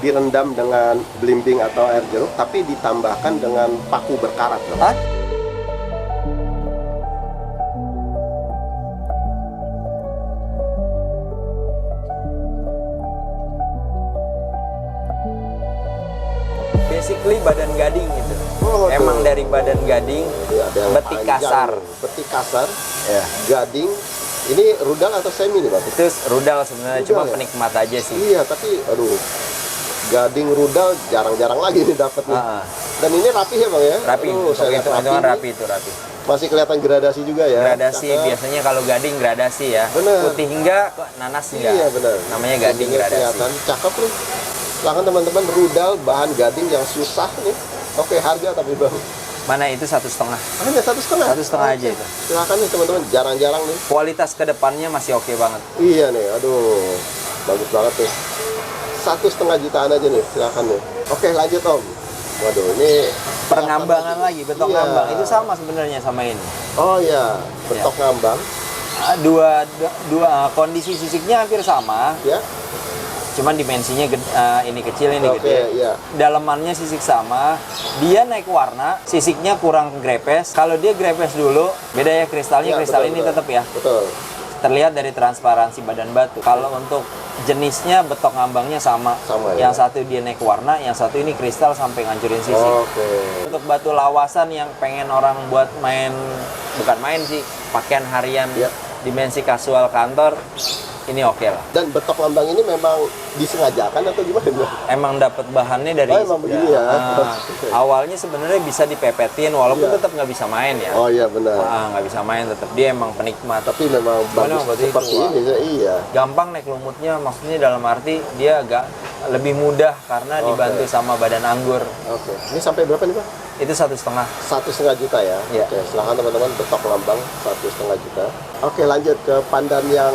direndam dengan belimbing atau air jeruk, tapi ditambahkan dengan paku berkarat. Hah? Basically badan gading gitu. Oh, Emang tuh. dari badan gading, Ya, ada yang betik panjang, kasar. betik kasar, Ya. gading. Ini rudal atau semi nih, Bang? Itu rudal sebenarnya, Rudal cuma ya? penikmat aja sih. Iya, tapi aduh, gading rudal jarang-jarang lagi nih dapat nih. Dan ini rapi ya, Bang ya? Rapi, Aduh, saya lihat hitungan nih. rapi itu rapi. Masih kelihatan gradasi juga ya. Gradasi, Cakep. biasanya kalau gading gradasi ya. Bener. Putih enggak, kok nanas enggak. Iya, benar. Namanya gading Ini gradasi. kelihatan cakep nih. Silahkan teman-teman, rudal bahan gading yang susah nih. Oke, harga tapi Bang. Mana itu 1,5. Hanya 1,5. 1,5 aja itu. Silahkan nih teman-teman, jarang-jarang nih. Kualitas kedepannya masih oke banget. Iya nih, aduh, bagus banget nih. 1,5 jutaan aja nih, silahkan nih. Oke, lanjut Om. Waduh, ini Pengambangan lagi, betok Iya. ngambang. Itu sama sebenarnya sama ini. Oh iya, betok ngambang, Dua kondisi sisiknya hampir sama, ya. cuman dimensinya ini kecil, ini Oke, gede. iya. Dalemannya sisik sama, dia naik warna, sisiknya kurang grepes. Kalau dia grepes dulu, beda ya kristalnya, Iya, kristal betul, ini betul. tetap ya. Betul. Terlihat dari transparansi badan batu. Kalau untuk jenisnya betok ngambangnya sama. Sama, ya? Yang satu dia naik warna, yang satu ini kristal sampai ngancurin sisik. Oke. Untuk batu lawasan yang pengen orang buat main, bukan main sih, pakaian harian, Ya. dimensi kasual kantor, ini oke lah. Dan betok ngambang ini memang disengajakan atau gimana? Bang? Emang dapat bahannya dari Oh, emang begini ya? awalnya sebenarnya bisa dipepetin, walaupun Iya. tetap nggak bisa main ya. Oh iya benar. Nggak bisa main, tetap dia emang penikmat. Tapi memang Cuman bagus waktu itu, seperti wah. ini, iya. Gampang naik lumutnya, maksudnya dalam arti dia agak lebih mudah karena Oke. dibantu sama badan anggur. Oke. Ini sampai berapa nih Pak? Itu 1,5. 1,5 juta ya. Iya. Oke, silahkan teman-teman, betok lambang 1,5 juta. Oke, lanjut ke pandan yang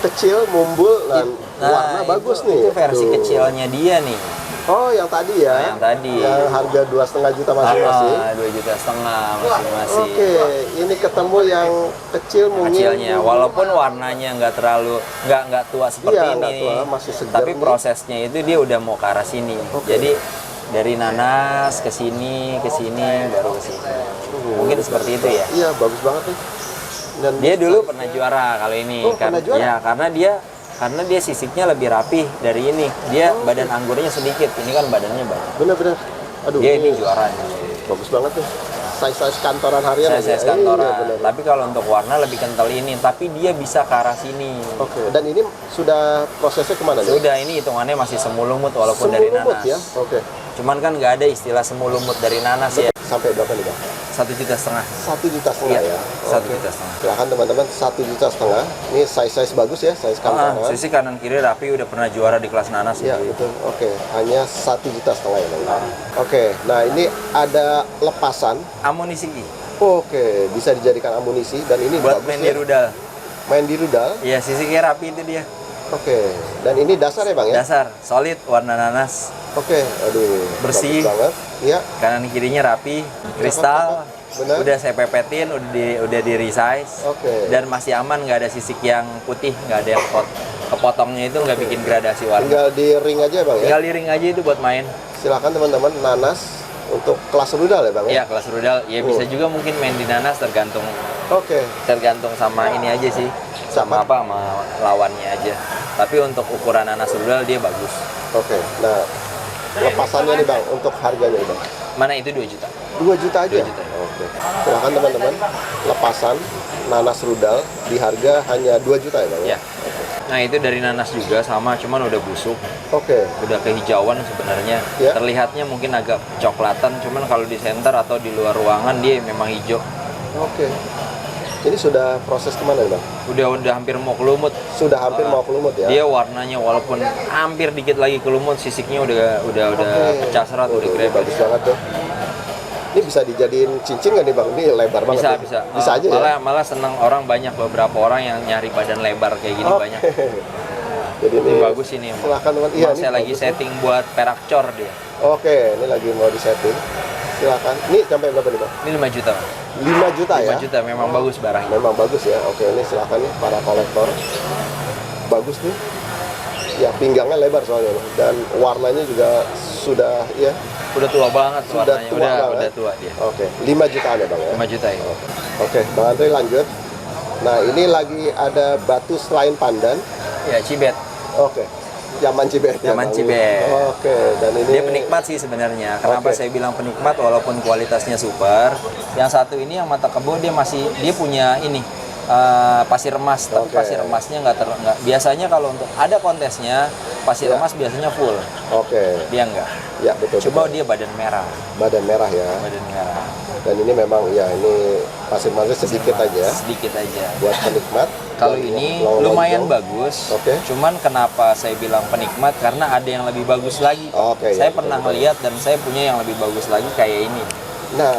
kecil, mumbul dan warna bagus nih. Itu versi Tuh. kecilnya dia nih. Oh, yang tadi ya? Nah, yang tadi. Yang harga 2,5 juta masing-masing. 2,5 juta masing-masing. Oke, ini ketemu yang kecil mungkin. Kecilnya, walaupun warnanya nggak terlalu nggak tua seperti Iya, ini, nggak tua, masih segar tapi nih. prosesnya itu dia udah mau ke arah sini. Oke. Jadi dari nanas ke sini, baru ke sini. Mungkin seperti itu ya. Iya, bagus banget nih. Dan Dia dulu pernah juara kalau ini, Oh, pernah juara? ya karena dia sisiknya lebih rapih dari ini. Dia badan anggurnya sedikit, ini kan badannya banyak. bener-bener. Aduh, Dia ini juaranya. bagus banget tuh. Size-size kantoran harian. Saya aja. kantoran. Iya, bener. Tapi kalau untuk warna lebih kental ini, tapi dia bisa ke arah sini. Oke, dan ini sudah prosesnya kemana nih? Sudah, ini hitungannya masih semu lumut walaupun Semu dari lumut nanas. ya? Oke. Cuman kan nggak ada istilah semu lumut dari nanas ya. Sampai berapa nih Bang? 1,5 juta. 1,5 juta Iya, ya? 1,5 juta. Silahkan teman-teman, 1,5 juta. Ini size-size bagus ya, size kantoran. Sisi kanan kiri rapi, udah pernah juara di kelas nanas. Iya, gitu. itu. Oke, hanya 1,5 juta ya Bang? Oke, nah ini ada lepasan. Amunisi Oke, bisa dijadikan amunisi dan ini buat bagus main ya. di rudal. Main di rudal. Iya, sisi kiri rapi itu dia. Oke, dan ini dasar ya Bang ya? Dasar, solid, warna nanas, Oke, aduh. Bersih. Bagus banget. Iya. kanan kirinya rapi, kristal. Benar. Udah saya pepetin, udah di resize. Oke. Dan masih aman, nggak ada sisik yang putih, nggak ada yang kepotongnya itu nggak bikin gradasi warna. Tinggal di ring aja Bang ya? Tinggal di ring aja itu buat main. Silakan teman-teman, nanas untuk kelas rudal ya Bang ya? Iya, kelas rudal. Ya bisa juga mungkin main di nanas, tergantung Oke. sama ini aja sih. Sama lawannya aja. Tapi untuk ukuran nanas rudal dia bagus. Oke. Nah, lepasannya nih Bang, untuk harganya nih Bang. Mana itu 2 juta. 2 juta aja? 2 juta. Oke. Silakan teman-teman, lepasan nanas rudal di harga hanya 2 juta ya Bang? Ya. Nah, itu dari nanas juga sama, cuman udah busuk. Oke. Udah kehijauan sebenarnya. Ya. Terlihatnya mungkin agak coklatan, cuman kalau di center atau di luar ruangan dia memang hijau. Oke. Ini sudah proses kemana nih Bang? Udah hampir mau ke lumut. Sudah hampir mau ke lumut ya? Dia warnanya walaupun hampir dikit lagi ke lumut, sisiknya udah Oke. pecah serat, udah Ini grepes. bagus banget tuh. Ini bisa dijadiin cincin nggak nih Bang? Ini lebar banget. ya? Bisa. Bisa aja ya? Malah seneng orang, banyak beberapa orang yang nyari badan lebar kayak gini Oke. banyak. Jadi Ini bagus ini. Silakan teman. Iya, saya lagi setting buat perak cor dia. Oke, ini lagi mau disetting. Silakan. Ini sampai berapa nih Bang? Ini 5 juta. 5 juta 5 ya? juta memang bagus barangnya. Memang bagus ya. Oke, ini silakan nih para kolektor. Bagus nih. Ya, pinggangnya lebar soalnya, dan warnanya juga sudah ya Udah tua banget sudah warnanya. tua Udah banget. tua dia. Oke, 5 jutaan ya bang ya. 5 juta ya. Oke, Bang Andre lanjut. Nah, ini lagi ada batu selain pandan. Ya, cibet. Oke, Yaman Cibet. ya, Yaman Bang? Cibet. Oke, dan ini Dia penikmat sih sebenarnya. Kenapa Oke. saya bilang penikmat walaupun kualitasnya super. Yang satu ini yang mata kebo dia punya ini pasir emas, tapi Oke. pasir emasnya nggak biasanya kalau untuk ada kontesnya pasir Ya. emas biasanya full. Oke, Dia enggak. ya betul. Coba betul. dia badan merah. Badan merah ya. Badan merah. Dan ini memang ya ini pasir emasnya sedikit aja Sedikit aja. buat penikmat. Kalau Dan ini lonjong. lumayan bagus. Oke. Cuman kenapa saya bilang penikmat karena ada yang lebih bagus lagi. Oke, Saya ya, pernah betul. ngeliat dan saya punya yang lebih bagus lagi kayak ini. Nah,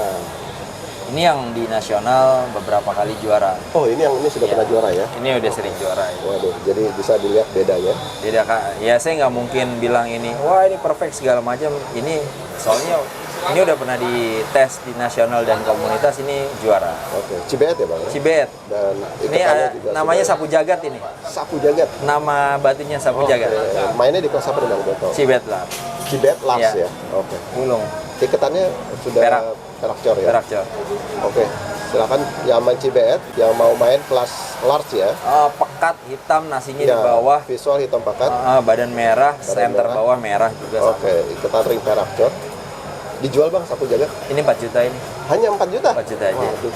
Ini yang di nasional beberapa kali juara. oh ini sudah Ya. pernah juara ya. Ini udah sering juara. Ya. Waduh, jadi bisa dilihat bedanya. Jadi ya saya nggak mungkin bilang ini, wah ini perfect segala macam. Ini soalnya ini udah pernah dites di nasional dan komunitas, ini juara. Oke, Cibet ya bang. ya? Cibet. Dan Ini ikatannya juga namanya sudah- sapu jagat ini. sapu jagat. Nama batunya sapu jagat. Mainnya di kelas apa nih bang? Betul. Cibet lah. Cibet Lars Iya. ya. Oke. Ulung. Ikatannya sudah Perak. perak cor ya. Perak Cor. Oke. Silakan Yaman Cibet yang mau main kelas large ya. Pekat hitam nasinya di Ya, bawah. visual hitam pekat. Badan merah, center merah. bawah merah juga sama. Oke, ikatan ring perak cor. Dijual bang sapu jagat Ini 4 juta ini. hanya 4 juta. 4 juta aja. Waduh.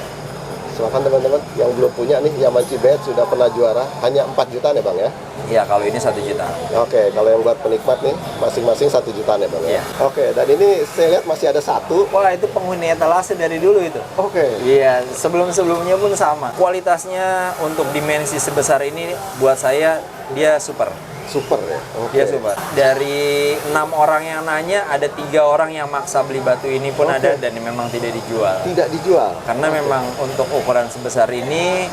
Silakan teman-teman yang belum punya nih Yaman Cibet sudah pernah juara hanya 4 juta ya bang ya. Iya, kalau ini 1 juta. Oke, kalau yang buat penikmat nih masing-masing 1 jutaan ya bang ya. Iya. Oke, dan ini saya lihat masih ada satu. Wah, itu penghuni etalase dari dulu itu. Oke. Iya, sebelum-sebelumnya pun sama. Kualitasnya untuk dimensi sebesar ini buat saya dia super. Super ya. Oke. Dia super. Dari 6 orang yang nanya, ada 3 orang yang maksa beli batu ini pun Oke. ada dan memang tidak dijual. Tidak dijual. Karena memang untuk ukuran sebesar ini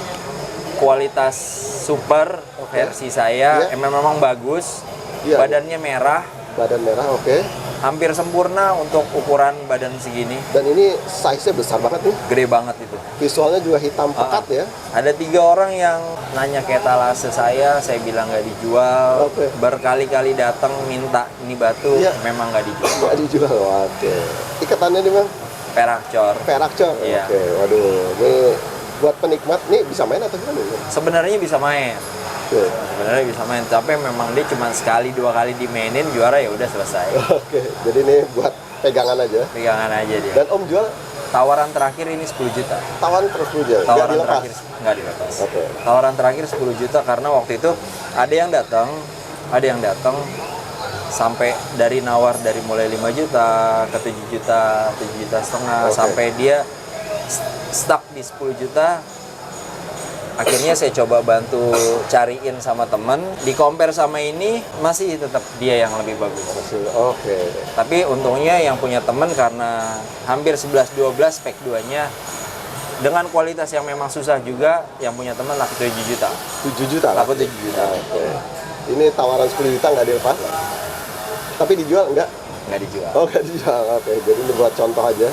kualitas super Oke. versi saya Iya. memang bagus. Iya. Badannya merah, Badan merah, oke. hampir sempurna untuk ukuran badan segini. Dan ini size-nya besar banget nih. Gede banget itu. Visualnya juga hitam pekat ya. Ada 3 orang yang nanya ke etalase saya bilang nggak dijual. Oke. Berkali-kali datang minta ini batu, Iya. memang nggak dijual. Nggak dijual, oke. Ikatannya nih bang, Perak Cor. perak cor. Iya. Oke, waduh. Ini buat penikmat nih bisa main atau gimana? Bang? Sebenarnya bisa main. Oke. Sebenarnya bisa main, tapi memang dia cuma sekali 2 kali dimainin juara ya udah selesai. Oke, jadi ini buat pegangan aja. Pegangan aja dia. Dan Om jual Tawaran terakhir ini 10 juta. tawan terus aja, nggak Tawaran dilepas. terakhir nggak dilepas. Oke. Tawaran terakhir 10 juta karena waktu itu ada yang datang sampai dari nawar dari mulai 5 juta ke 7 juta, 7 juta setengah Oke. sampai dia stuck di 10 juta. Akhirnya saya coba bantu cariin sama temen, di compare sama ini masih tetap dia yang lebih bagus. Oke. Tapi untungnya yang punya temen karena hampir 11-12 spek 2-nya dengan kualitas yang memang susah juga, yang punya temen laku 7 juta. 7 juta lah. Laku 7 juta. Oke. Ini tawaran 10 juta nggak dilepas. Tapi dijual enggak? Nggak dijual. Oh, nggak dijual. Oke, jadi ini buat contoh aja.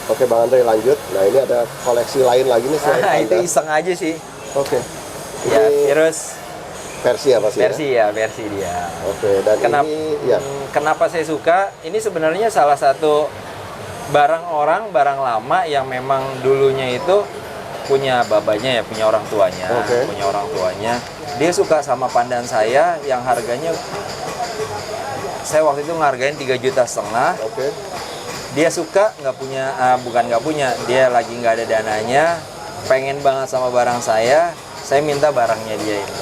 Oke, Bang Andre lanjut. Nah, ini ada koleksi lain lagi nih selain Nah, itu Panda. iseng aja sih. Oke. Ya, Ini terus versi apa sih? versi dia. Oke, dan Kenapa, ini ya. kenapa saya suka? Ini sebenarnya salah satu barang lama yang memang dulunya itu punya babanya ya, punya orang tuanya, Oke. punya orang tuanya. Dia suka sama pandan saya yang harganya saya waktu itu ngehargain 3,5 juta. Oke. Dia suka bukan nggak punya, dia lagi nggak ada dananya, pengen banget sama barang saya minta barangnya dia ini.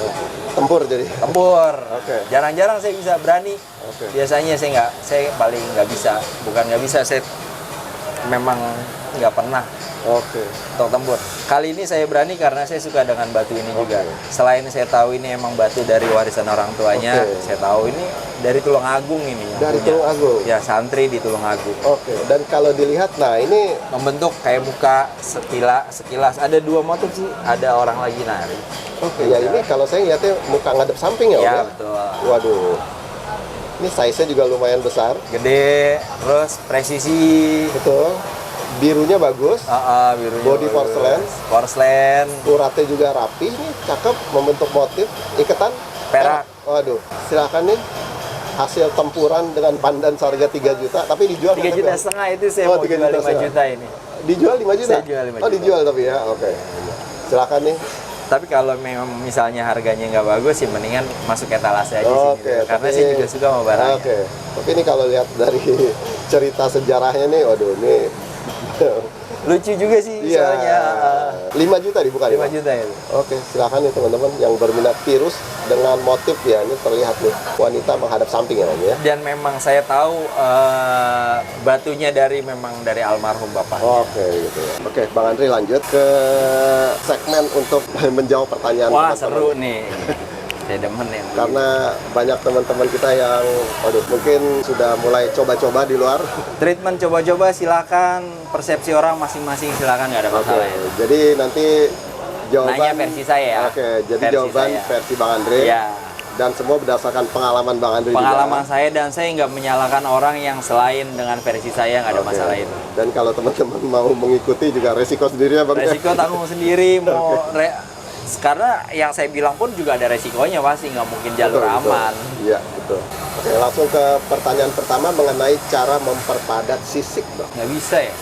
Tempur jadi. Tempur. Oke. Jarang-jarang saya bisa berani. Oke. Biasanya saya paling nggak bisa. Bukan nggak bisa, saya memang nggak pernah Oke. untuk tempur. Kali ini saya berani karena saya suka dengan batu ini juga. Oke. Selain saya tahu ini emang batu dari warisan orang tuanya, Oke. saya tahu ini dari Tulungagung ini. yang Dari punya. Tulungagung. Ya, santri di Tulungagung. Oke, dan kalau dilihat, nah ini Membentuk kayak muka sekilas. Ada 2 motif sih. Ada orang lagi nari. oke ya ini kalau saya lihatnya muka ngadep samping ya, Om Ya, ya? betul. Waduh. Ini size-nya juga lumayan besar. Gede, terus presisi. Betul. Birunya bagus. Birunya Body bagus. porcelain. Porcelain. Uratnya juga rapi, ini cakep membentuk motif. Iketan Perak. Waduh, silakan nih hasil tempuran dengan pandan seharga 3 juta, tapi dijual 3 juta setengah itu saya mau 3 jual juta 5 setengah. juta ini. Dijual 5 juta? Saya jual 5 Oh, juta. dijual tapi ya, oke. Silakan nih. Tapi kalau memang misalnya harganya nggak bagus sih mendingan masuk etalase aja sih. Oke, Karena tapi- saya juga suka sama barangnya. Oke, tapi ini kalau lihat dari cerita sejarahnya nih, waduh ini Lucu juga sih iya, soalnya 5 juta dibuka 5 nih, Pak? juta itu. Oke, silakan nih teman-teman yang berminat virus dengan motif ya, ini terlihat nih wanita menghadap samping ya ini ya. Dan memang saya tahu batunya memang dari almarhum bapak. Oke, gitu ya. Oke, Bang Andri lanjut ke segmen untuk menjawab pertanyaan Wah, teman-teman. seru nih. Saya demen ya. Karena banyak teman-teman kita yang, waduh, mungkin sudah mulai coba-coba di luar. Treatment coba-coba silakan, persepsi orang masing-masing silakan, nggak ada Oke, masalah ya. jadi nanti jawaban. Nanya versi saya ya. Oke, jadi Versi jawaban saya. versi Bang Andre. Ya, Dan semua berdasarkan pengalaman Bang Andre pengalaman juga. saya dan saya nggak menyalahkan orang yang selain dengan versi saya, nggak ada Oke. masalah itu. Dan kalau teman-teman mau mengikuti juga resiko sendiri ya Bang. Resiko tanggung sendiri karena yang saya bilang pun juga ada resikonya pasti, nggak mungkin jalur Betul, betul. aman. Iya, betul. Oke, langsung ke pertanyaan pertama mengenai cara memperpadat sisik, Bang. Nggak bisa ya.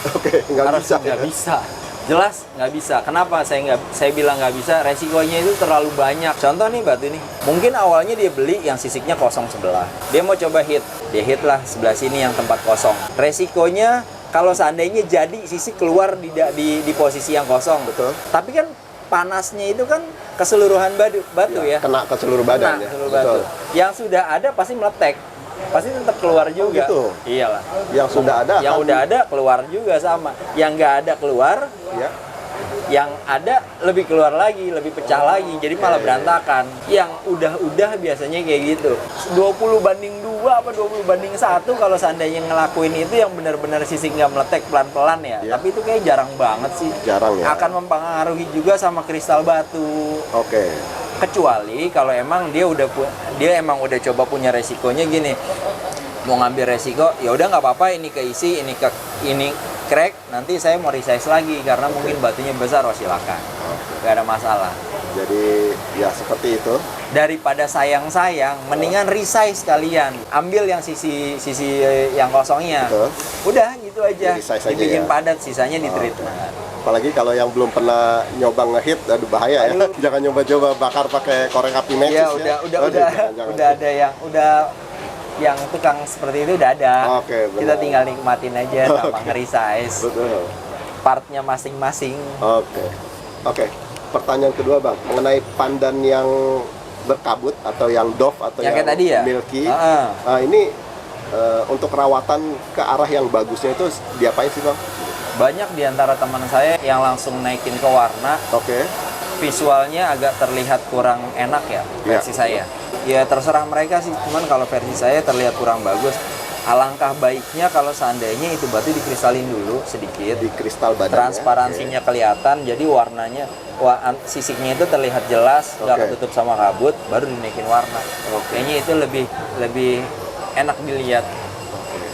Oke, nggak Harus bisa. nggak bisa. Jelas nggak bisa. Kenapa saya bilang nggak bisa? Resikonya itu terlalu banyak. Contoh nih batu ini. Mungkin awalnya dia beli yang sisiknya kosong sebelah. Dia mau coba hit. Dia hit lah sebelah sini yang tempat kosong. Resikonya kalau seandainya jadi sisik keluar di posisi yang kosong. Betul. Tapi kan panasnya itu kan keseluruhan batu ya. Kena ke seluruh badan Kena ya. seluruh Betul. batu. Yang sudah ada pasti meletek. Pasti tetap keluar juga. gitu? Iyalah. Yang sudah ada Yang akan- udah ada keluar juga sama. Yang nggak ada keluar, Ya. yang ada lebih keluar lagi, lebih pecah lagi. Jadi malah berantakan. Yang udah biasanya kayak gitu. 20:2 apa 20:1 kalau seandainya ngelakuin itu yang benar-benar sisik nggak meletek pelan-pelan ya. Ya. Tapi itu kayak jarang banget sih. Jarang ya. Akan mempengaruhi juga sama kristal batu. Oke. Kecuali kalau emang dia emang udah coba punya resikonya gini, mau ngambil resiko ya udah nggak apa-apa, ini keisi, ini crack, nanti saya mau resize lagi karena mungkin batunya besar, oh silakan, nggak ada masalah. Jadi ya seperti itu. Daripada sayang mendingan resize kalian, ambil yang sisi yang kosongnya, Betul. udah gitu aja, Di-resize aja dibikin ya. padat, sisanya di treatment. Apalagi kalau yang belum pernah nyoba ngehit, aduh bahaya ya. Jangan nyoba-coba bakar pakai korek api matches Ya ya. udah Aduh, jangan. udah ada yang tukang seperti itu udah ada. Oke, Kita benar. tinggal nikmatin aja sama Oke. nge-resize Betul. partnya masing-masing. Oke. Oke. Pertanyaan kedua Bang, mengenai pandan yang berkabut atau yang doff atau Yang kayak tadi ya? milky. Heeh. Nah, ini untuk perawatan ke arah yang bagusnya itu diapain sih Bang? Banyak di antara teman saya yang langsung naikin ke warna, Oke. visualnya agak terlihat kurang enak ya versi saya. Ya terserah mereka sih, cuman kalau versi saya terlihat kurang bagus. Alangkah baiknya kalau seandainya itu batu dikristalin dulu sedikit. Di kristal badannya. Transparansinya kelihatan, jadi warnanya sisiknya itu terlihat jelas, nggak Oke. ketutup sama kabut, baru dinaikin warna. Oke. Kayaknya itu lebih enak dilihat.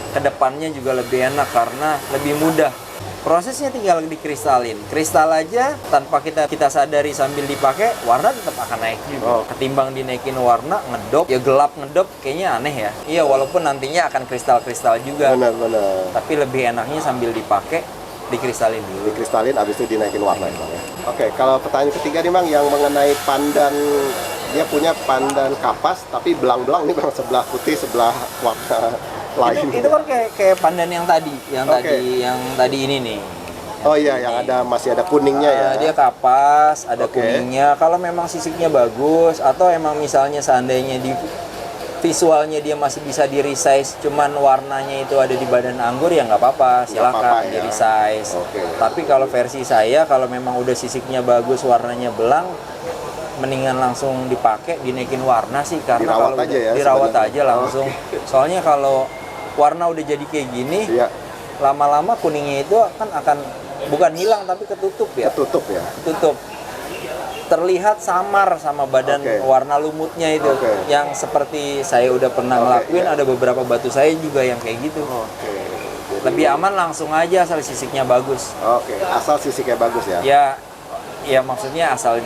Kedepannya juga lebih enak karena lebih mudah. Prosesnya tinggal dikristalin. Kristal aja tanpa kita sadari sambil dipakai, warna tetap akan naik juga. Oh. Ketimbang dinaikin warna, ngedop, ya gelap ngedop, kayaknya aneh ya. Iya, walaupun nantinya akan kristal-kristal juga. Benar-benar. Tapi lebih enaknya sambil dipakai, dikristalin dulu. Dikristalin, abis itu dinaikin warna ya Bang ya. Oke, kalau pertanyaan ketiga nih Bang, yang mengenai pandan, dia punya pandan kapas tapi belang-belang nih Bang, sebelah putih, sebelah warna lain. Itu kan kayak pandan yang tadi, Oke. yang tadi ini nih. Oh iya, yang ada masih ada kuningnya ya. Dia kapas, ada Oke. kuningnya. Kalau memang sisiknya bagus atau emang misalnya seandainya di visualnya dia masih bisa di resize, cuman warnanya itu ada di badan anggur ya nggak apa-apa, Nggak apa-apa silakan ya. di resize. Oke. Tapi kalau versi saya, kalau memang udah sisiknya bagus, warnanya belang, mendingan langsung dipakai, dinaikin warna sih, karena Dirawat kalau aja udah- ya dirawat sebenarnya. aja langsung. Soalnya kalau warna udah jadi kayak gini, Iya, lama-lama kuningnya itu kan akan bukan hilang tapi ketutup ya. ketutup ya. Tutup, terlihat samar sama badan Oke. warna lumutnya itu. Oke. Yang seperti saya udah pernah Oke, ngelakuin, iya. ada beberapa batu saya juga yang kayak gitu. Oke. Jadi- Lebih aman langsung aja asal sisiknya bagus. Oke, asal sisiknya bagus ya. Ya maksudnya asal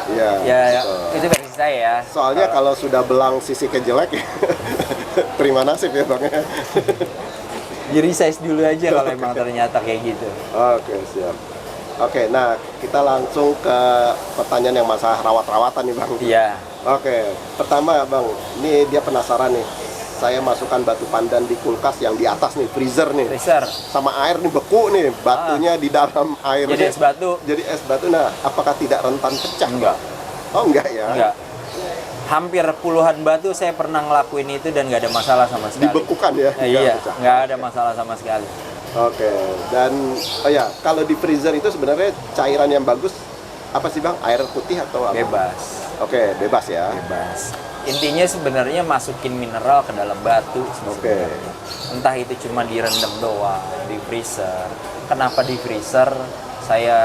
Iya. ya betul. itu versi bisa ya. Soalnya kalau sudah belang sisiknya jelek, terima nasib ya Bang. Di resize dulu aja kalau emang ternyata kayak gitu. Oke, siap. Oke, nah kita langsung ke pertanyaan yang masalah rawat-rawatan nih Bang. Iya. Oke, pertama Bang, ini dia penasaran nih. Saya masukkan batu pandan di kulkas yang di atas nih, freezer nih. Freezer. Sama air nih beku nih, batunya di dalam air. Jadi es batu. Jadi es batu. Nah, apakah tidak rentan pecah? Enggak. Oh, enggak ya. Enggak. Hampir puluhan batu saya pernah ngelakuin itu dan nggak ada masalah sama sekali. Dibekukan ya? Iya, pecah. nggak ada masalah sama sekali. Oke, dan oh ya, kalau di freezer itu sebenarnya cairan yang bagus apa sih Bang? Air putih atau apa? Bebas. Oke, bebas ya. Bebas. Intinya sebenarnya masukin mineral ke dalam batu sebenarnya. Entah itu cuma direndam doang di freezer. Kenapa di freezer? Saya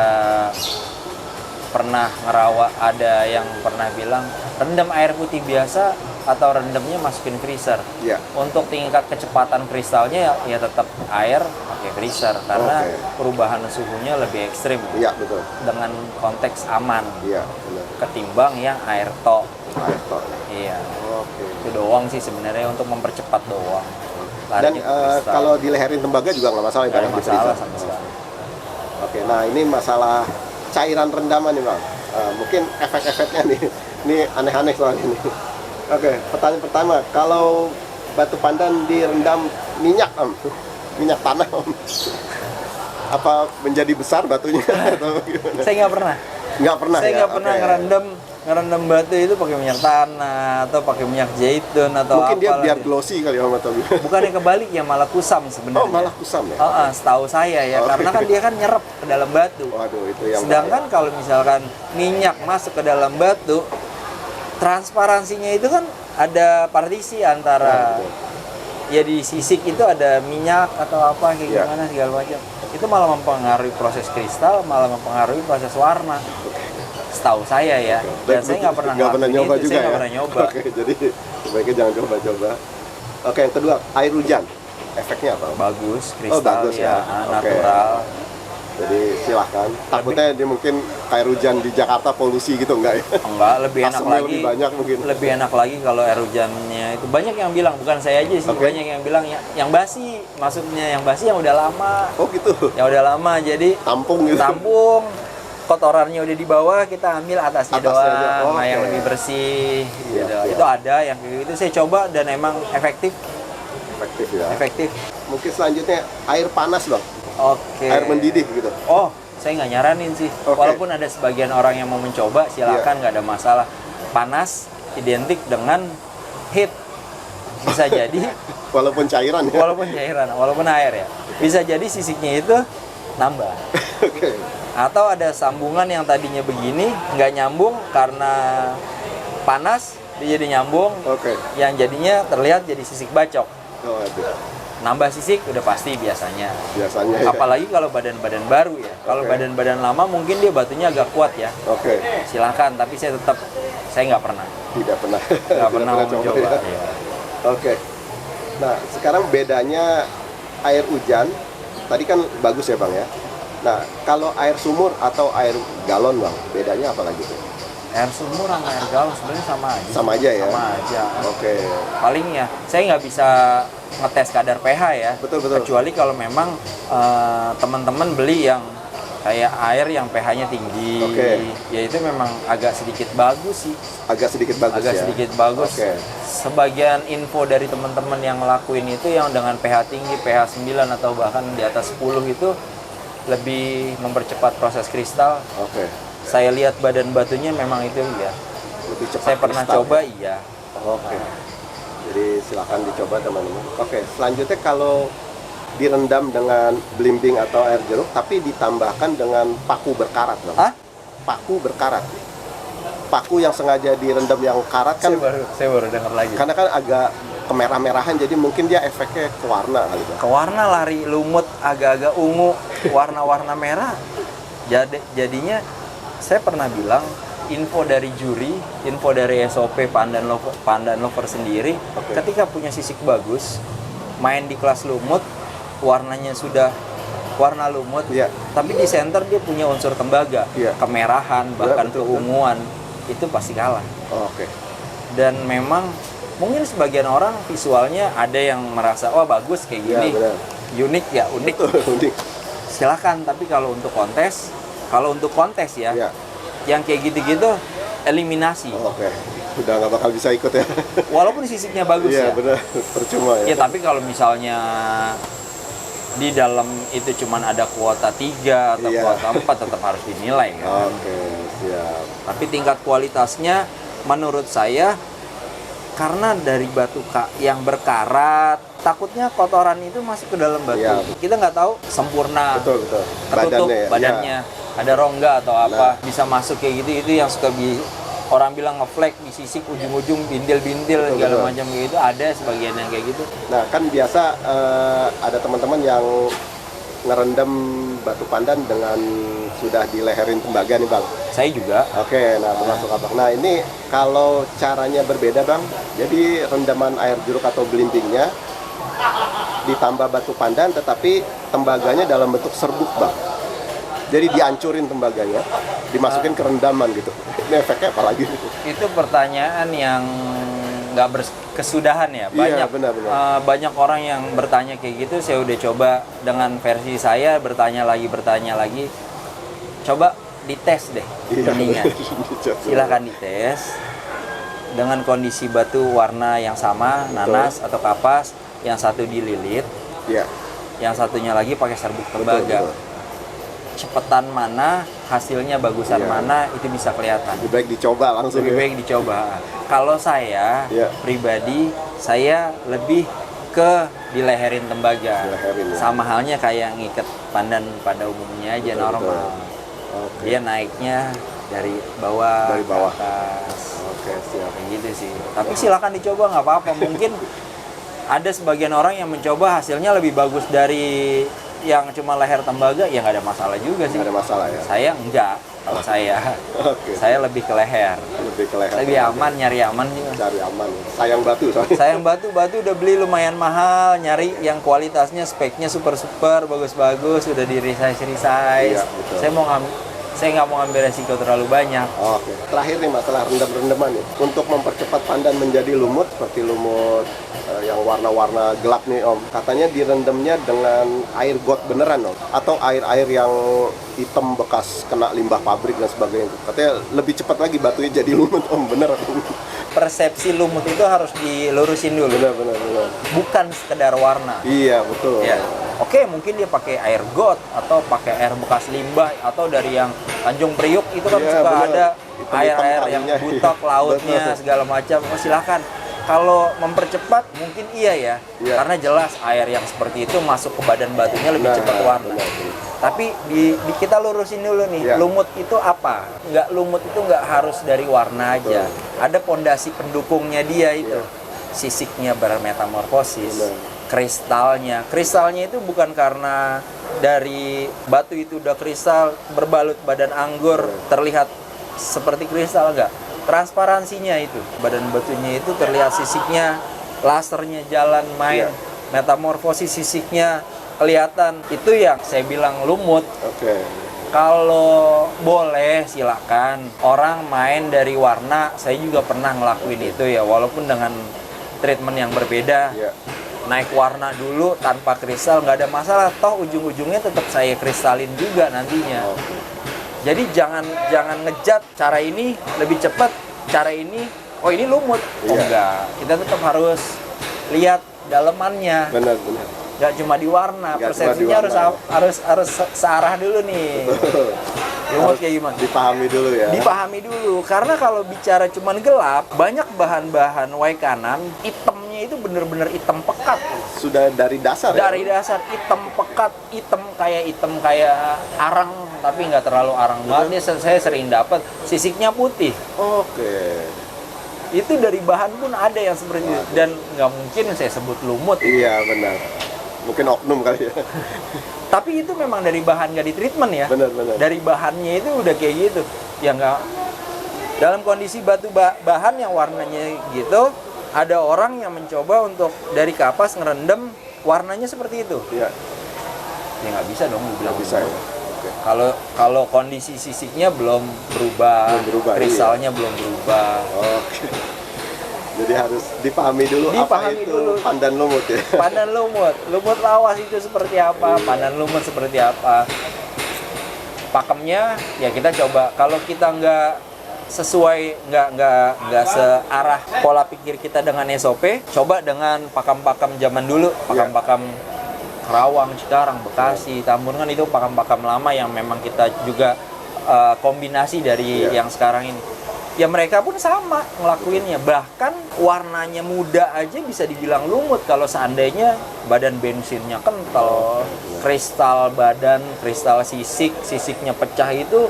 pernah ngerawat, ada yang pernah bilang rendam air putih biasa atau rendamnya masukin freezer. Iya. Untuk tingkat kecepatan kristalnya ya tetap air pakai freezer karena perubahan suhunya lebih ekstrim. Iya, betul. Dengan konteks aman. Iya, benar. Ketimbang yang air tok. Air tok. Iya. Oke. Itu doang sih sebenarnya untuk mempercepat doang. Dan Larinya ke kristal. kalau dileherin tembaga juga nggak masalah ya nggak ada Bang, di masalah freezer? sama sekali. Oke, nah ini masalah cairan rendaman nih Bang. Mungkin efek-efeknya nih, ini aneh-aneh soal ini. Oke, pertanyaan pertama, kalau batu pandan direndam minyak minyak tanah apa menjadi besar batunya atau gimana? Saya nggak pernah. Nggak pernah Saya ya? nggak pernah Oke. ngerendam batu itu pakai minyak tanah atau pakai minyak zaitun atau Mungkin dia apalah biar gitu. glossy kali Om atau gimana? Bukan yang kebalik ya, malah kusam sebenarnya. Oh, malah kusam ya? Setahu saya ya, Oke. karena kan dia kan nyerap ke dalam batu. Waduh, itu yang Sedangkan kalau misalkan minyak masuk ke dalam batu, transparansinya itu kan ada partisi antara ya di sisik itu ada minyak atau apa kayak Ya. gimana segala macam. Itu malah mempengaruhi proses kristal, malah mempengaruhi proses warna. Setahu saya ya. Dan saya nggak pernah ngelakuin nyoba itu, juga saya ya? nggak pernah nyoba. Oke, jadi sebaiknya jangan coba-coba. Oke, yang kedua, air hujan. Efeknya apa? Bagus, kristal bagus ya. Oke. natural. Jadi silahkan. Takutnya dia mungkin air hujan di Jakarta polusi gitu, enggak ya? Enggak, lebih enak Asamnya lagi. lebih banyak mungkin. Lebih enak lagi kalau air hujannya itu banyak yang bilang, bukan saya aja sih, Oke. banyak yang bilang yang basi, maksudnya yang basi yang udah lama. Oh gitu. Yang udah lama jadi Tampung gitu. tampung, kotorannya udah di bawah, kita ambil atasnya Atasnya doang. aja. Oh, nah, yang oke. lebih bersih Iya, gitu. iya. Itu ada yang kayak gitu, saya coba dan emang efektif. Efektif ya. Efektif. Mungkin selanjutnya air panas Bang. Oke. Air mendidih gitu. Oh, saya nggak nyaranin sih. Oke. Walaupun ada sebagian orang yang mau mencoba, silakan, nggak ada masalah. Panas identik dengan heat. Bisa jadi, Walaupun cairan ya. walaupun cairan, walaupun air ya. Bisa jadi sisiknya itu nambah. Oke. Atau ada sambungan yang tadinya begini, nggak nyambung karena panas, dia jadi nyambung. Oke. Yang jadinya terlihat jadi sisik bacok. Oh, aduh. Nambah sisik udah pasti biasanya. Biasanya ya. Apalagi kalau badan-badan baru ya. Kalau Oke. badan-badan lama mungkin dia batunya agak kuat ya. Oke. Silahkan, tapi saya nggak pernah. Tidak pernah. Nggak pernah mau coba mencoba. ya. Iya. Oke. Nah, sekarang bedanya air hujan, tadi kan bagus ya Bang ya. Nah, kalau air sumur atau air galon Bang, bedanya apa lagi tuh? Air sumur sama air galon sebenarnya sama aja. Sama aja ya? Sama aja. Oke. Paling ya, saya nggak bisa ngetes kadar pH ya. Betul, betul. Kecuali kalau memang teman-teman beli yang kayak air yang pH-nya tinggi. Oke. Ya itu memang agak sedikit bagus sih. Agak sedikit bagus Agak ya? sedikit bagus. Oke. Sebagian info dari teman-teman yang ngelakuin itu yang dengan pH tinggi, pH 9 atau bahkan di atas 10 itu lebih mempercepat proses kristal. Oke. Saya lihat badan batunya memang itu iya. Lebih cepat Saya pernah kristal coba ya? iya. Oke. Jadi silakan dicoba teman-teman. Oke, selanjutnya kalau direndam dengan belimbing atau air jeruk tapi ditambahkan dengan paku berkarat, Bang. Hah? Paku berkarat. Paku yang sengaja direndam yang karat kan Saya baru dengar lagi. karena kan agak kemerah-merahan jadi mungkin dia efeknya ke warna kali, Bang. Ke warna lari lumut agak-agak ungu, warna-warna merah. Jadinya saya pernah bilang info dari juri, info dari SOP Pandan Lover sendiri, Oke. ketika punya sisik bagus, main di kelas lumut, warnanya sudah warna lumut, Iya. tapi di center dia punya unsur tembaga, Iya. kemerahan, bahkan betul, betul. keunguan. itu pasti kalah. Oke. Dan memang mungkin sebagian orang visualnya ada yang merasa oh bagus kayak Ya, gini, benar. unik ya unik. Unik. Silakan, tapi kalau untuk kontes ya, Ya. yang kayak gitu-gitu eliminasi. Oke. Udah nggak bakal bisa ikut ya. Walaupun sisiknya bagus Iya, ya. benar. Percuma ya. Ya tapi kalau misalnya di dalam itu cuman ada kuota 3 atau Iya. kuota 4 tetap harus dinilai kan. Oke, siap. Tapi tingkat kualitasnya menurut saya karena dari batu yang berkarat, takutnya kotoran itu masuk ke dalam batu. Iya. Kita nggak tahu sempurna Betul, betul. tertutup ya. badannya, ada rongga atau apa, bisa masuk kayak gitu. Itu yang suka orang bilang ngeflek di sisik ujung-ujung bintil-bintil Betul, segala betul. macam kayak gitu, ada sebagian yang kayak gitu. Nah, kan biasa ada teman-teman yang ngerendam batu pandan dengan sudah dileherin tembaga nih, Bang. Saya juga. Oke, nah termasuk Abang. Nah, ini kalau caranya berbeda, Bang. Jadi rendaman air jeruk atau belimbingnya ditambah batu pandan, tetapi tembaganya dalam bentuk serbuk, Bang. Jadi dihancurin tembaganya, dimasukin ke rendaman gitu. Ini efeknya apa lagi? Itu pertanyaan yang nggak berkesudahan ya. Iya, benar-benar. Banyak orang yang bertanya kayak gitu. Saya udah coba dengan versi saya bertanya lagi. Coba dites deh, mendingan. Silakan dites dengan kondisi batu warna yang sama, nanas atau kapas. Yang satu dililit, Iya. yang satunya lagi pakai serbuk tembaga. Betul. Cepetan mana, hasilnya bagusan Iya. mana, itu bisa kelihatan. Lebih baik dicoba langsung. Lebih ya. baik dicoba. Kalau saya Iya. pribadi, saya lebih ke dileherin tembaga. Dileherin, ya. Sama halnya kayak ngikat pandan pada umumnya aja Betul, normal. Oke. Dia naiknya dari bawah, Dari bawah. ke atas. Oke, siap. Kayak gitu sih. Tapi silakan dicoba, nggak apa-apa. Mungkin ada sebagian orang yang mencoba hasilnya lebih bagus dari yang cuma leher tembaga, ya nggak ada masalah juga sih. Nggak ada masalah ya. Saya enggak. Kalau saya, Oke. saya lebih ke leher. Lebih ke leher. Lebih aman, nyari aman sih. Mas. Cari aman. Sayang batu soalnya. Sayang batu udah beli lumayan mahal, nyari yang kualitasnya, speknya super bagus-bagus, udah di resize. Iya, betul. Saya nggak mau ngambil resiko terlalu banyak. Oke. Terakhir nih masalah rendam-rendaman nih. Untuk mempercepat pandan menjadi lumut seperti lumut yang warna-warna gelap nih, Om. Katanya direndamnya dengan air got beneran, Om. Atau air-air yang hitam bekas kena limbah pabrik dan sebagainya. Katanya lebih cepat lagi batunya jadi lumut, Om. Bener. Persepsi lumut itu harus dilurusin dulu. Bener. Bukan sekedar warna. Iya, betul. Ya. Oke, mungkin dia pakai air got atau pakai air bekas limbah atau dari yang Tanjung Priuk itu kan Iya, suka bener. ada Hitam-hitam air-air yang kalinya. butok lautnya Betul. segala macam. Oh, silakan. Kalau mempercepat mungkin iya ya. Iya. Karena jelas air yang seperti itu masuk ke badan batunya lebih Nah, cepat warna. benar. Tapi kita lurusin dulu nih, Iya. lumut itu apa? Lumut itu nggak harus dari warna aja. Ada pondasi pendukungnya dia itu. Iya. Sisiknya bermetamorfosis. Benar. Kristalnya itu bukan karena dari batu itu udah kristal berbalut badan anggur terlihat seperti kristal, enggak. Transparansinya itu, badan batunya itu terlihat sisiknya, lasernya jalan main, Iya. metamorfosis sisiknya kelihatan. Itu yang saya bilang lumut. Oke. Kalau boleh silakan orang main dari warna. Saya juga pernah ngelakuin itu ya, walaupun dengan treatment yang berbeda. Iya. Naik warna dulu tanpa kristal nggak ada masalah, toh ujung-ujungnya tetap saya kristalin juga nantinya. Jadi jangan ngejat cara ini lebih cepat, cara ini oh ini lumut. Oh Iya. enggak, kita tetap harus lihat dalemannya. Benar. Nggak cuma di warna, Nggak cuma di persepsinya warna. harus searah dulu nih. Lumut kayak gimana? Dipahami dulu ya. Dipahami dulu, karena kalau bicara cuman gelap, banyak bahan-bahan kanan hitamnya itu bener-bener hitam pekat. Sudah dari dasar Dari ya? dasar hitam pekat, hitam kayak arang, tapi nggak terlalu arang banget. Saya sering dapat sisiknya putih. Oke. Itu dari bahan pun ada yang seperti itu, dan nggak mungkin saya sebut lumut. Iya, benar. Mungkin oknum kali ya. Tapi itu memang dari bahan nggak di treatment ya. Benar. Dari bahannya itu udah kayak gitu. Ya nggak. Dalam kondisi batu bahan yang warnanya gitu, ada orang yang mencoba untuk dari kapas ngerendam warnanya seperti itu. Iya, Ya nggak bisa dong dibilang nggak bisa ya. Oke. Kalau kondisi sisiknya belum berubah, Belum berubah, kristalnya belum berubah. Oke. Jadi harus dipahami dulu apa Dipahami itu dulu. pandan lumut ya. Pandan lumut lawas itu seperti apa, pandan lumut seperti apa. Pakemnya ya kita coba. Kalau kita nggak sesuai, nggak searah pola pikir kita dengan SOP, coba dengan pakam-pakam zaman dulu, pakam-pakam Kerawang, Cikarang, Bekasi, Tambun, kan itu pakam-pakam lama yang memang kita juga kombinasi dari yang sekarang ini. Ya mereka pun sama ngelakuinnya, bahkan warnanya muda aja bisa dibilang lumut kalau seandainya badan bensinnya kental, kristal badan, kristal sisiknya pecah itu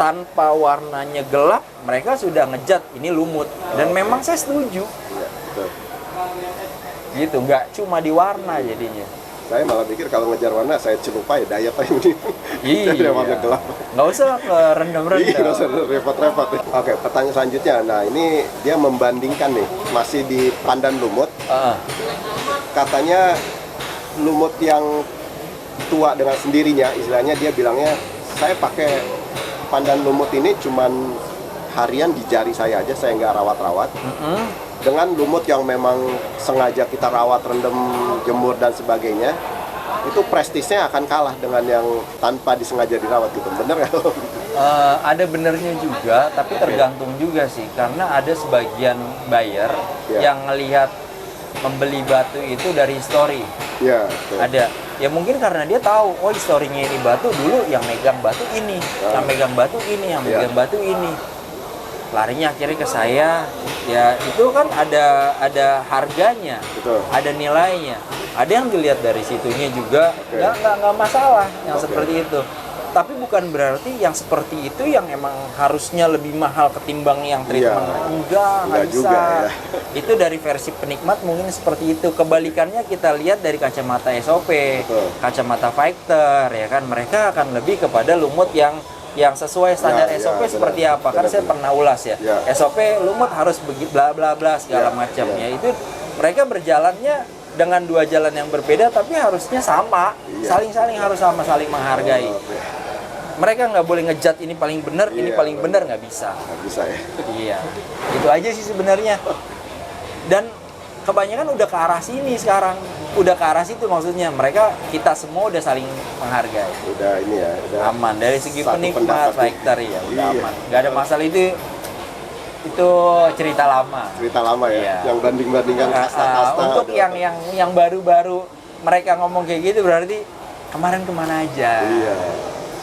tanpa warnanya gelap, mereka sudah ngejat ini lumut. Dan memang saya setuju. Iya, betul. Gitu, nggak cuma di warna jadinya. Saya malah pikir kalau ngejar warna saya celupai diet aja ini. Jadi warna gelap. Nggak usah ke Iya, rendam-rendam. nggak usah repot-repot. Oke, pertanyaan selanjutnya. Nah, ini dia membandingkan nih, masih di pandan lumut. Katanya lumut yang tua dengan sendirinya, istilahnya dia bilangnya, saya pakai pandan lumut ini cuman harian di jari saya aja, saya nggak rawat-rawat. Dengan lumut yang memang sengaja kita rawat, rendam, jemur dan sebagainya, itu prestisnya akan kalah dengan yang tanpa disengaja dirawat gitu. Bener nggak? Ada benernya juga, tapi tergantung juga sih, karena ada sebagian buyer yang ngelihat membeli batu itu dari histori. Ya, betul. Ada. Ya mungkin karena dia tahu, oh historinya ini batu dulu yang megang batu ini, yang megang batu ini, yang megang batu ini. Larinya akhirnya ke saya. Ya itu kan ada harganya, Betul. ada nilainya. Ada yang dilihat dari situnya juga, nggak masalah yang seperti itu. Tapi bukan berarti yang seperti itu yang emang harusnya lebih mahal ketimbang yang treatment. Enggak bisa. Juga, ya. Itu dari versi penikmat mungkin seperti itu. Kebalikannya kita lihat dari kacamata SOP, kacamata fighter, ya kan, mereka akan lebih kepada lumut yang sesuai standar SOP seperti apa. Kan saya pernah ulas ya. SOP lumut harus begitu bla bla bla segala macamnya. Itu mereka berjalannya dengan dua jalan yang berbeda tapi harusnya sama. Saling-saling harus sama, saling menghargai. Mereka nggak boleh ngejat ini paling benar, ini paling benar, nggak bisa. Nggak bisa ya. Iya, itu aja sih sebenarnya. Dan kebanyakan udah ke arah sini sekarang, udah ke arah situ maksudnya. Kita semua udah saling menghargai. Udah ini ya, udah Aman dari segi satu penikmat, pendapat fighter ya, udah aman. Nggak ada masalah itu cerita lama. cerita lama ya, Iya. yang banding-bandingkan kasta-kasta. Untuk yang baru-baru mereka ngomong kayak gitu berarti kemarin kemana aja. Iya.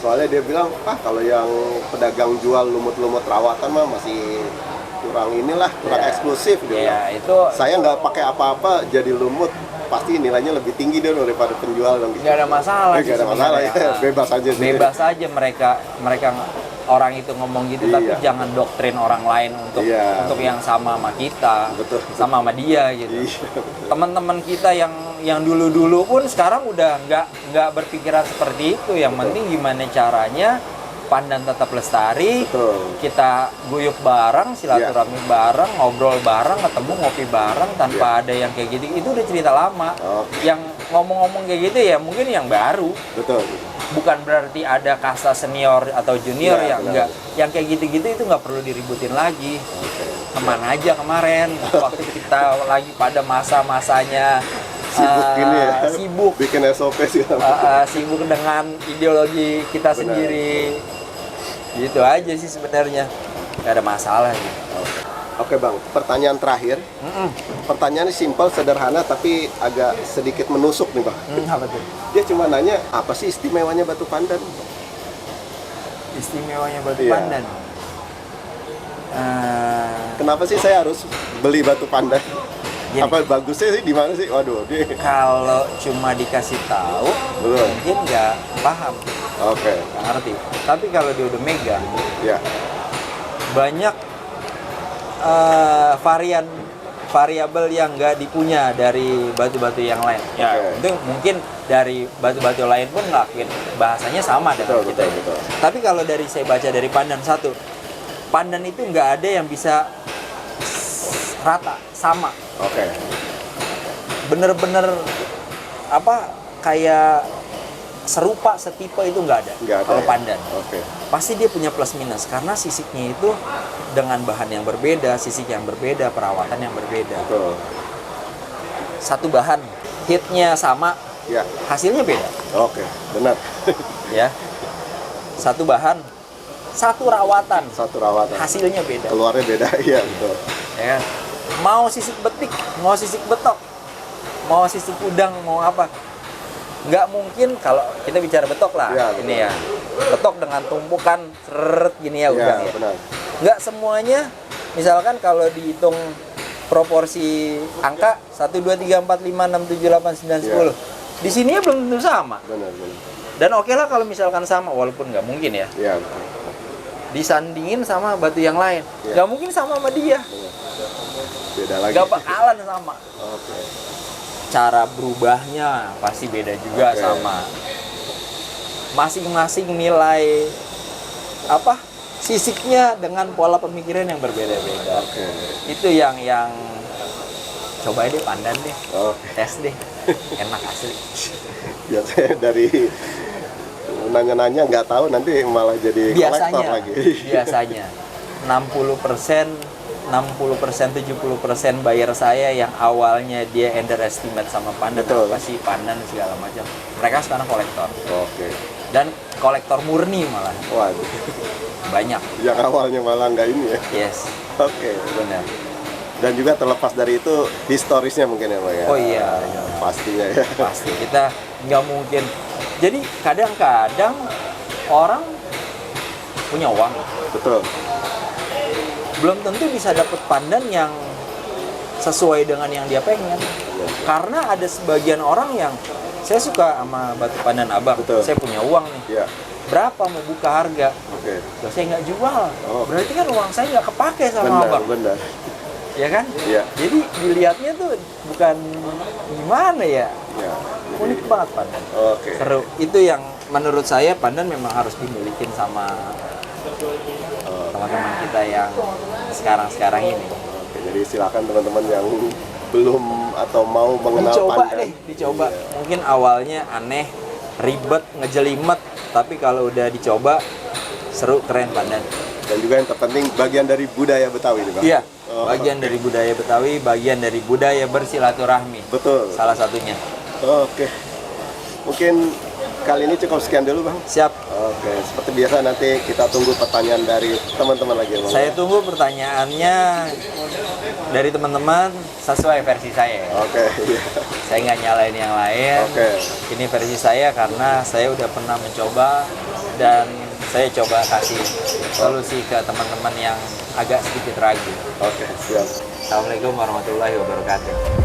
Soalnya dia bilang, kalau yang pedagang jual lumut-lumut rawatan mah masih kurang kurang eksklusif dia bilang. Itu Saya nggak pakai apa-apa jadi lumut, pasti nilainya lebih tinggi daripada penjual dong. nggak ada masalah. Nggak ada masalah ya, sebenarnya. bebas aja sih. Bebas aja mereka orang itu ngomong gitu, tapi jangan doktrin orang lain untuk yang sama kita, Betul. sama dia gitu. Teman-teman kita yang dulu pun sekarang udah nggak berpikiran seperti itu. Yang penting gimana caranya pandan tetap lestari. Betul. Kita guyup bareng, silaturahmi bareng, ngobrol bareng, ketemu ngopi bareng tanpa ada yang kayak gitu. Itu udah cerita lama. Yang ngomong-ngomong kayak gitu ya mungkin yang baru. Betul. Bukan berarti ada kasta senior atau junior yang enggak. Yang kayak gitu-gitu itu nggak perlu diributin lagi. Kemana aja kemarin waktu kita lagi pada masa-masanya Sibuk gini ya. Sibuk Bikin SOP sih. sibuk dengan ideologi kita sendiri. Gitu aja sih sebenarnya. Gak ada masalah sih. Oke Bang, pertanyaan terakhir. Pertanyaannya simpel, sederhana, tapi agak sedikit menusuk nih Bang. Apa tuh? Dia cuma nanya, apa sih istimewanya batu pandan? Istimewanya batu Iya. pandan. Kenapa sih saya harus beli batu pandan? Gini. Apa bagusnya sih di mana sih? Waduh, dia. Kalau cuma dikasih tahu, Betul. mungkin nggak paham, Oke. nggak ngerti. Tapi kalau dia udah megang, Ya. banyak variabel yang nggak dipunya dari batu-batu yang lain. Ya, itu mungkin dari batu-batu lain pun ngelakuin bahasanya sama dengan kita. Betul. Tapi kalau dari saya baca dari pandan satu, pandan itu nggak ada yang bisa rata, sama. Oke. Bener-bener kayak serupa, setipe itu nggak ada. Nggak ada Kalau ya? pandan. Oke. Pasti dia punya plus minus karena sisiknya itu dengan bahan yang berbeda, sisik yang berbeda, perawatan yang berbeda. Betul. Satu bahan hitnya sama, Ya. hasilnya beda. Oke, benar. Ya. Satu bahan, satu rawatan, Satu rawatan. hasilnya beda. Keluarnya beda, iya betul. Ya kan? Mau sisik betik, mau sisik betok, mau sisik udang, mau apa, nggak mungkin kalau kita bicara betok lah, Ya, ini ya, betok dengan tumpukan seret gini ya udang Iya, ya. benar. Nggak semuanya, misalkan kalau dihitung proporsi angka 1, 2, 3, 4, 5, 6, 7, 8, 9, 10 di sini ya belum tentu sama. Benar, benar. Dan oke lah kalau misalkan sama, walaupun nggak mungkin ya, Iya, betul. disandingin sama batu yang lain, Ya. nggak mungkin sama dia, Beda lagi. nggak bakalan sama. Oke. Cara berubahnya pasti beda juga Oke. sama. Masing-masing nilai apa sisiknya dengan pola pemikiran yang berbeda-beda. Oke. Itu yang coba deh pandan deh, Oke. tes deh, enak asli. Biasanya dari nanya-nanya nggak tahu nanti malah jadi kolektor Biasanya, lagi. biasanya 60%, 70% buyer saya yang awalnya dia underestimate sama pandan, Betul. apa sih pandan segala macam. Mereka sekarang kolektor. Oke. Dan kolektor murni malah Waduh. banyak. Yang awalnya malah nggak ini ya. Yes, Oke. benar. Dan juga terlepas dari itu historisnya mungkin ya Pak ya. Oh iya, Pastinya ya. pasti kita nggak mungkin. Jadi kadang-kadang orang punya uang, Betul. belum tentu bisa dapet pandan yang sesuai dengan yang dia pengen. Iya. Karena ada sebagian orang yang saya suka sama batu pandan abang, Betul. saya punya uang nih. Iya. Berapa mau buka harga? Oke. Loh, saya nggak jual. Oh. Berarti kan uang saya nggak kepake sama Benar, abang. benar. Ya kan? Iya. Jadi dilihatnya tuh bukan gimana ya, Iya. unik banget pandan. Oke. Seru. Itu yang menurut saya pandan memang harus dimilikin sama Oh, teman-teman kita yang sekarang-sekarang ini. Oke, jadi silakan teman-teman yang belum atau mau mengenal Dicoba pandan. deh, dicoba. Iya. Mungkin awalnya aneh, ribet, ngejelimet, tapi kalau udah dicoba seru, keren pandan. Dan juga yang terpenting bagian dari budaya Betawi nih Bang. Iya, Oh, bagian dari budaya Betawi, bagian dari budaya bersilaturahmi. Betul. Salah satunya. Oke. Mungkin kali ini cukup sekian dulu Bang. Siap. Oke, seperti biasa nanti kita tunggu pertanyaan dari teman-teman lagi Bang. Saya tunggu pertanyaannya dari teman-teman sesuai versi saya. Oke, iya. Saya nggak nyalain yang lain. Oke. Ini versi saya karena saya udah pernah mencoba dan saya coba kasih solusi ke teman-teman yang agak sedikit ragu. Oke, siap. Assalamualaikum warahmatullahi wabarakatuh.